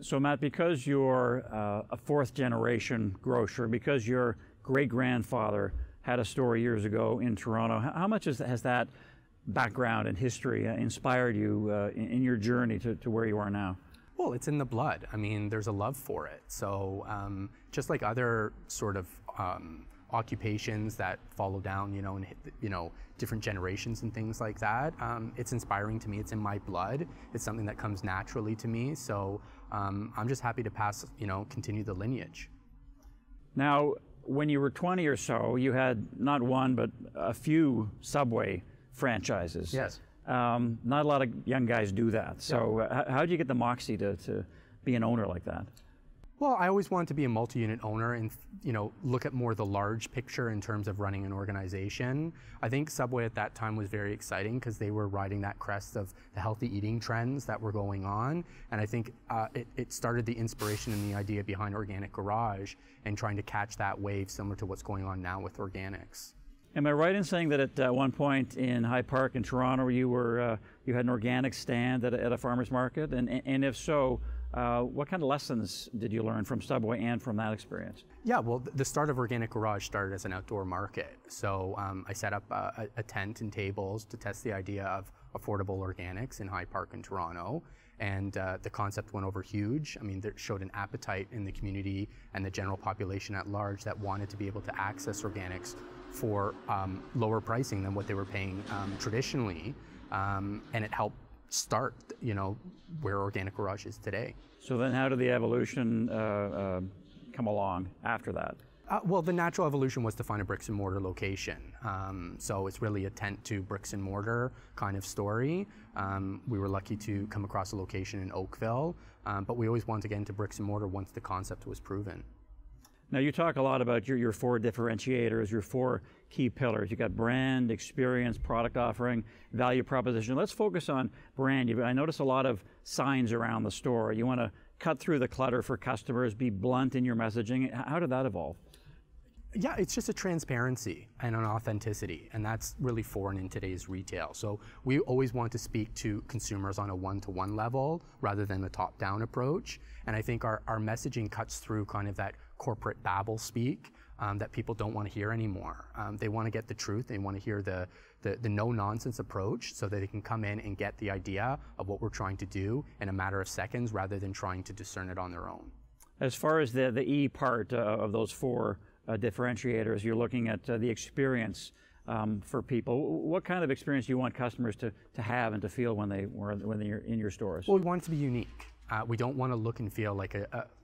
So Matt, because you're a fourth generation grocer, because your great-grandfather had a store years ago in Toronto, how much has that background and history inspired you in your journey to where you are now? Well, it's in the blood. I mean, there's a love for it. So just like other sort of occupations that follow down, and different generations and things like that, it's inspiring to me. It's in my blood. It's something that comes naturally to me. So I'm just happy to continue the lineage. Now, when you were 20 or so, you had not one, but a few Subway franchises. Yes. Not a lot of young guys do that. So how did you get the moxie to be an owner like that? Well, I always wanted to be a multi-unit owner and look at more the large picture in terms of running an organization. I think Subway at that time was very exciting because they were riding that crest of the healthy eating trends that were going on. And I think it started the inspiration and the idea behind Organic Garage and trying to catch that wave similar to what's going on now with organics. Am I right in saying that at one point in Hyde Park in Toronto, you had an organic stand at a farmer's market? And if so, what kind of lessons did you learn from Subway and from that experience? Yeah, well, the start of Organic Garage started as an outdoor market. So I set up a tent and tables to test the idea of affordable organics in Hyde Park in Toronto. And the concept went over huge. I mean, it showed an appetite in the community and the general population at large that wanted to be able to access organics for lower pricing than what they were paying traditionally. And it helped start, where Organic Garage is today. So then how did the evolution come along after that? Well, the natural evolution was to find a bricks and mortar location. So it's really a tent to bricks and mortar kind of story. We were lucky to come across a location in Oakville, but we always wanted to get into bricks and mortar once the concept was proven. Now you talk a lot about your four differentiators, your four key pillars. You got brand, experience, product offering, value proposition. Let's focus on brand. I notice a lot of signs around the store. You want to cut through the clutter for customers, be blunt in your messaging. How did that evolve? Yeah, it's just a transparency and an authenticity, and that's really foreign in today's retail. So we always want to speak to consumers on a one-to-one level rather than a top-down approach. And I think our messaging cuts through kind of that corporate babble speak that people don't want to hear anymore. They want to get the truth. They want to hear the no-nonsense approach so that they can come in and get the idea of what we're trying to do in a matter of seconds rather than trying to discern it on their own. As far as the E part of those four differentiators, you're looking at the experience for people. What kind of experience do you want customers to have and to feel when they're in your stores? Well, we want it to be unique. We don't want to look and feel like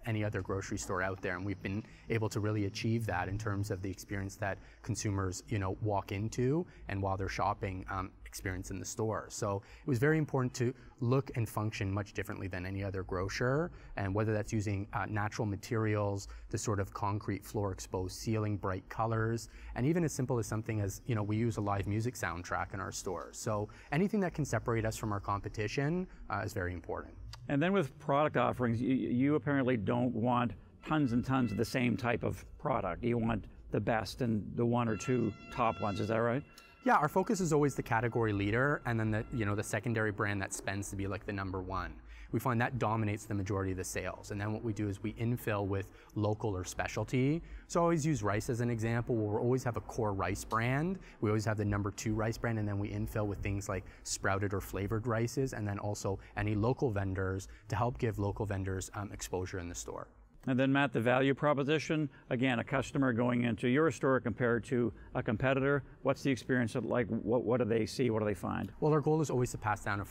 any other grocery store out there, and we've been able to really achieve that in terms of the experience that consumers, walk into and while they're shopping, experience in the store. So it was very important to look and function much differently than any other grocer, and whether that's using natural materials, the sort of concrete floor exposed ceiling, bright colors, and even as simple as something as, we use a live music soundtrack in our stores. So anything that can separate us from our competition is very important. And then with product offerings, you apparently don't want tons and tons of the same type of product. You want the best and the one or two top ones, is that right? Yeah, our focus is always the category leader and then the secondary brand that spends to be like the number one. We find that dominates the majority of the sales. And then what we do is we infill with local or specialty. So I always use rice as an example, where we'll always have a core rice brand. We always have the number 2 rice brand, and then we infill with things like sprouted or flavored rices, and then also any local vendors to help give local vendors exposure in the store. And then Matt, the value proposition, again, a customer going into your store compared to a competitor, what's the experience like? What do they see? What do they find? Well, our goal is always to pass down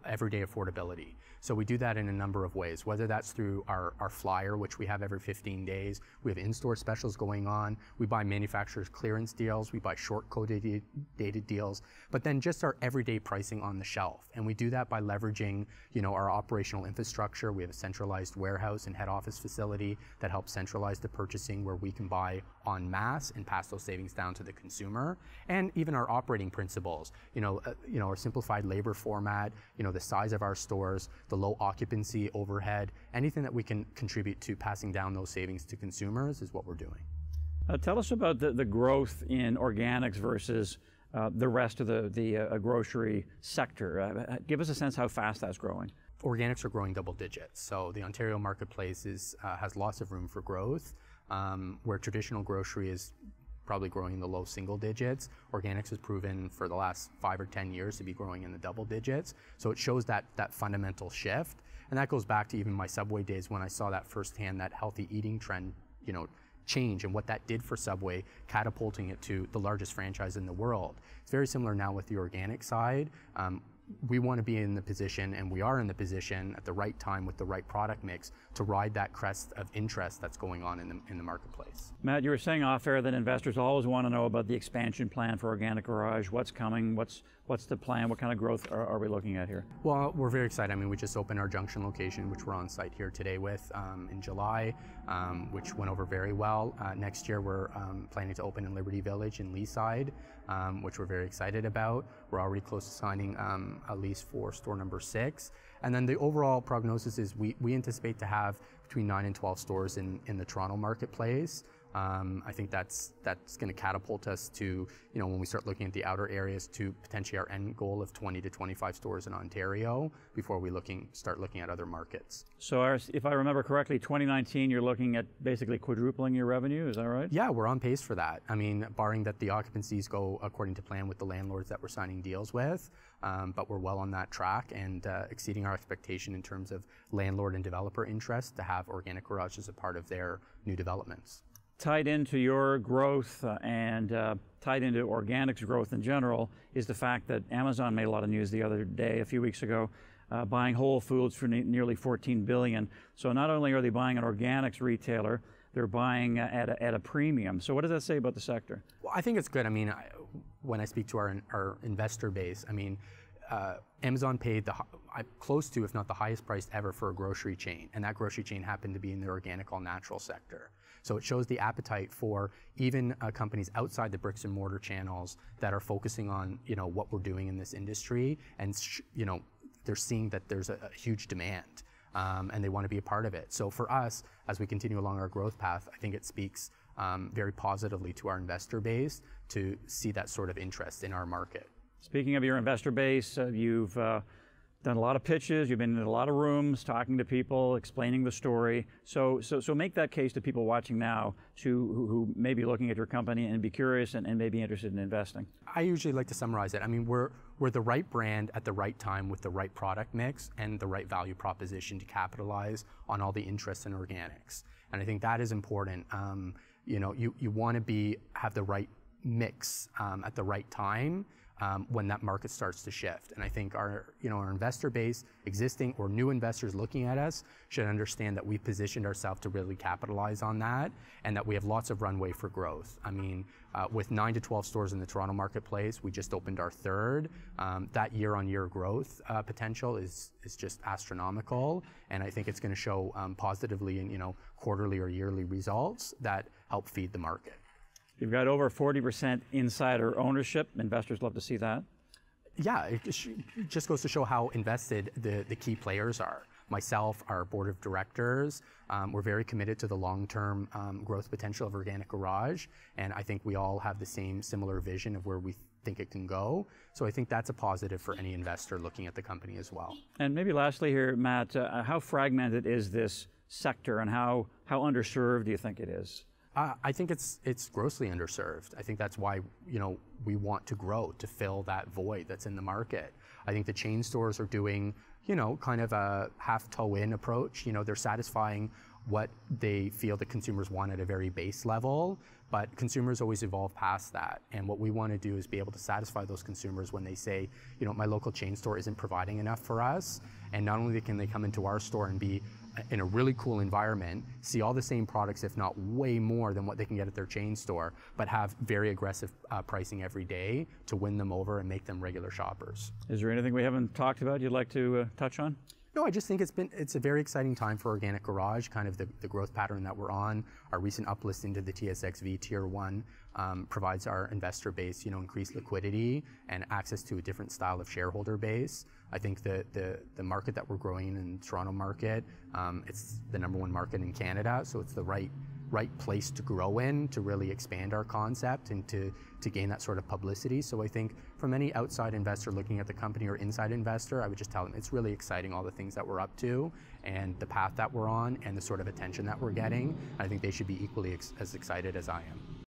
everyday affordability. So we do that in a number of ways, whether that's through our flyer, which we have every 15 days. We have in-store specials going on. We buy manufacturers' clearance deals. We buy short-coded dated deals. But then just our everyday pricing on the shelf. And we do that by leveraging, our operational infrastructure. We have a centralized warehouse and head office facility that helps centralize the purchasing, where we can buy en masse and pass those savings down to the consumer. And even our operating principles, our simplified labor format, the size of our stores, the low occupancy overhead, anything that we can contribute to passing down those savings to consumers is what we're doing. Tell us about the growth in organics versus the rest of the grocery sector. Give us a sense how fast that's growing. organics are growing double digits. So the Ontario marketplace has lots of room for growth, where traditional grocery is probably growing in the low single digits. Organics has proven for the last 5 or 10 years to be growing in the double digits. So it shows that fundamental shift. And that goes back to even my Subway days when I saw that firsthand, that healthy eating trend, change and what that did for Subway, catapulting it to the largest franchise in the world. It's very similar now with the organic side. We want to be in the position, and we are in the position at the right time with the right product mix to ride that crest of interest that's going on in the marketplace. Matt, you were saying off air that investors always want to know about the expansion plan for Organic Garage. What's coming? What's the plan? What kind of growth are we looking at here? Well, we're very excited. I mean, we just opened our Junction location, which we're on site here today with in July, which went over very well. Next year, we're planning to open in Liberty Village in Leaside, which we're very excited about. We're already close to signing a lease for store number 6. And then the overall prognosis is we anticipate to have between 9 and 12 stores in the Toronto marketplace. I think that's going to catapult us to, when we start looking at the outer areas, to potentially our end goal of 20 to 25 stores in Ontario before we start looking at other markets. So if I remember correctly, 2019, you're looking at basically quadrupling your revenue, is that right? Yeah, we're on pace for that. I mean, barring that the occupancies go according to plan with the landlords that we're signing deals with, but we're well on that track and exceeding our expectation in terms of landlord and developer interest to have Organic Garage as a part of their new developments. Tied into your growth and tied into organics growth in general is the fact that Amazon made a lot of news the other day, a few weeks ago, buying Whole Foods for nearly $14 billion. So not only are they buying an organics retailer, they're buying at a premium. So what does that say about the sector? Well, I think it's good. I mean, when I speak to our investor base, I mean, Amazon paid close to, if not the highest price ever for a grocery chain, and that grocery chain happened to be in the organic all-natural sector. So it shows the appetite for even companies outside the bricks and mortar channels that are focusing on, what we're doing in this industry, and they're seeing that there's a huge demand, and they want to be a part of it. So for us, as we continue along our growth path, I think it speaks very positively to our investor base to see that sort of interest in our market. Speaking of your investor base, you've done a lot of pitches, you've been in a lot of rooms talking to people, explaining the story. So make that case to people watching now who may be looking at your company and be curious and may be interested in investing. I usually like to summarize it. I mean, we're the right brand at the right time with the right product mix and the right value proposition to capitalize on all the interest in organics. And I think that is important. You want to have the right mix at the right time. When that market starts to shift. And I think our investor base, existing or new investors looking at us, should understand that we've positioned ourselves to really capitalize on that and that we have lots of runway for growth. I mean, with 9 to 12 stores in the Toronto marketplace, we just opened our 3rd. That year-on-year growth potential is just astronomical. And I think it's going to show positively in quarterly or yearly results that help feed the market. You've got over 40% insider ownership. Investors love to see that. Yeah, it just goes to show how invested the key players are. Myself, our board of directors, we're very committed to the long-term growth potential of Organic Garage, and I think we all have the similar vision of where we think it can go. So I think that's a positive for any investor looking at the company as well. And maybe lastly here, Matt, how fragmented is this sector and how underserved do you think it is? I think it's grossly underserved. I think that's why we want to grow, to fill that void that's in the market. I think the chain stores are doing kind of a half toe in approach. They're satisfying what they feel the consumers want at a very base level, but consumers always evolve past that. And what we want to do is be able to satisfy those consumers when they say, my local chain store isn't providing enough for us. And not only can they come into our store and be in a really cool environment, see all the same products, if not way more than what they can get at their chain store, but have very aggressive pricing every day to win them over and make them regular shoppers. Is there anything we haven't talked about you'd like to touch on? No, I just think it's a very exciting time for Organic Garage, kind of the growth pattern that we're on. Our recent uplist into the TSXV Tier 1 provides our investor base, increased liquidity and access to a different style of shareholder base. I think the market that we're growing in the Toronto market, it's the #1 market in Canada, so it's the right right place to grow in, to really expand our concept and to gain that sort of publicity. So I think from any outside investor looking at the company or inside investor, I would just tell them it's really exciting, all the things that we're up to and the path that we're on and the sort of attention that we're getting. I think they should be equally as excited as I am.